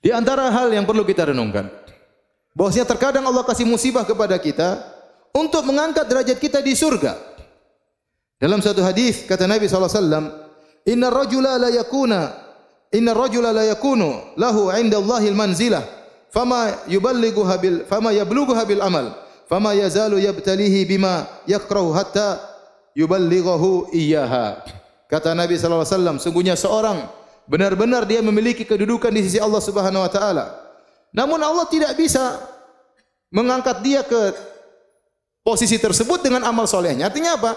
Di antara hal yang perlu kita renungkan, bahwasanya terkadang Allah kasih musibah kepada kita untuk mengangkat derajat kita di surga. Dalam satu hadis kata Nabi SAW, Inna rajula la yakunu lahu 'inda Allahil manzilah, fama yablughuha bil amal, fama yazalu yabtalihi bima yakrahu hatta yuballighahu iyyaha. Kata Nabi SAW, sungguhnya seorang benar-benar dia memiliki kedudukan di sisi Allah Subhanahu wa taala. Namun Allah tidak bisa mengangkat dia ke posisi tersebut dengan amal solehnya. Artinya apa?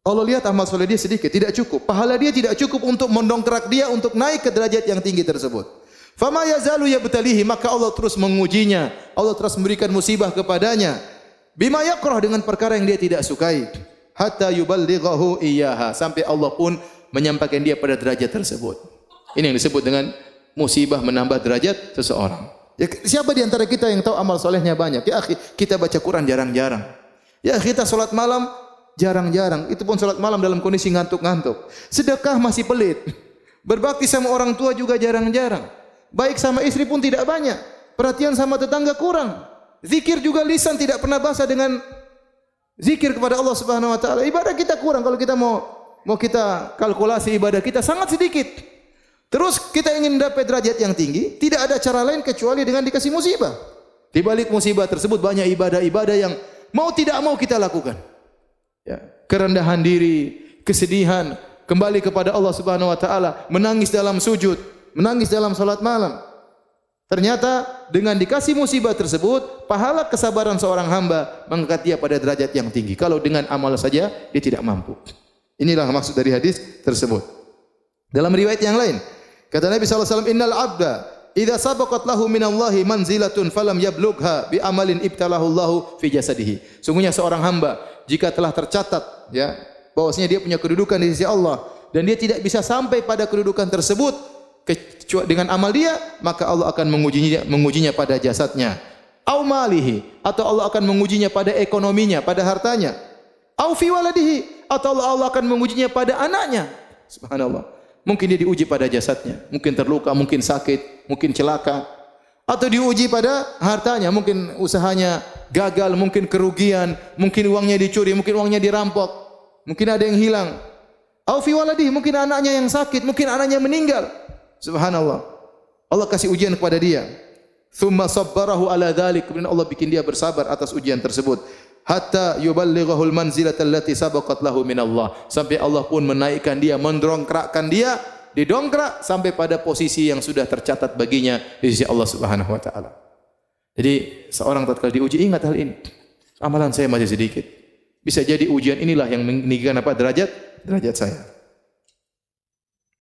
Allah lihat amal soleh dia sedikit, tidak cukup. Pahala dia tidak cukup untuk mendongkrak dia untuk naik ke derajat yang tinggi tersebut. Fama yazalu yabtalihi, maka Allah terus mengujinya. Allah terus memberikan musibah kepadanya. Bima yakrah, dengan perkara yang dia tidak sukai. Hatta yuballighahu iyyaha, sampai Allah pun menyampaikan dia pada derajat tersebut. Ini yang disebut dengan musibah menambah derajat seseorang. Ya, siapa di antara kita yang tahu amal solehnya banyak? Ya akhi, kita baca Quran jarang-jarang. Ya, kita salat malam jarang-jarang. Itu pun salat malam dalam kondisi ngantuk-ngantuk. Sedekah masih pelit. Berbakti sama orang tua juga jarang-jarang. Baik sama istri pun tidak banyak. Perhatian sama tetangga kurang. Zikir juga lisan tidak pernah basah dengan zikir kepada Allah Subhanahu wa taala. Ibadah kita kurang. Kalau kita mau kita kalkulasi ibadah kita sangat sedikit. Terus kita ingin mendapat derajat yang tinggi, tidak ada cara lain kecuali dengan dikasih musibah. Di balik musibah tersebut banyak ibadah-ibadah yang mau tidak mau kita lakukan. Ya, kerendahan diri, kesedihan, kembali kepada Allah Subhanahu wa taala, menangis dalam sujud, menangis dalam salat malam. Ternyata dengan dikasih musibah tersebut, pahala kesabaran seorang hamba mengangkat dia pada derajat yang tinggi. Kalau dengan amal saja dia tidak mampu. Inilah maksud dari hadis tersebut. Dalam riwayat yang lain, kata Nabi SAW, Innal abda idza sabaqat lahu minallahi manzilatun falam yablugha bi amalin ibtalahu Allahu fi jasadihi. Sungguhnya seorang hamba jika telah tercatat ya bahwasanya dia punya kedudukan di sisi Allah dan dia tidak bisa sampai pada kedudukan tersebut dengan amal dia, maka Allah akan mengujinya pada jasadnya. Au malihi, atau Allah akan mengujinya pada ekonominya, pada hartanya. Au fi waladihi, atau Allah akan mengujinya pada anaknya. Subhanallah. Mungkin dia diuji pada jasadnya, mungkin terluka, mungkin sakit, mungkin celaka, atau diuji pada hartanya, mungkin usahanya gagal, mungkin kerugian, mungkin uangnya dicuri, mungkin uangnya dirampok, mungkin ada yang hilang. Au fi waladihi, mungkin anaknya yang sakit, mungkin anaknya meninggal. Subhanallah. Allah kasih ujian kepada dia. Tsumma sabbarahu ala dzalik, kemudian Allah bikin dia bersabar atas ujian tersebut. Hatta yuballighahul manzilata allati sabaqat lahu minallah, sampai Allah pun menaikkan dia, mendongkrakkan dia, didongkrak sampai pada posisi yang sudah tercatat baginya di sisi Allah Subhanahu wa taala. Jadi seorang tatkala diuji ingat hal ini. Amalan saya masih sedikit. Bisa jadi ujian inilah yang meninggikan derajat saya.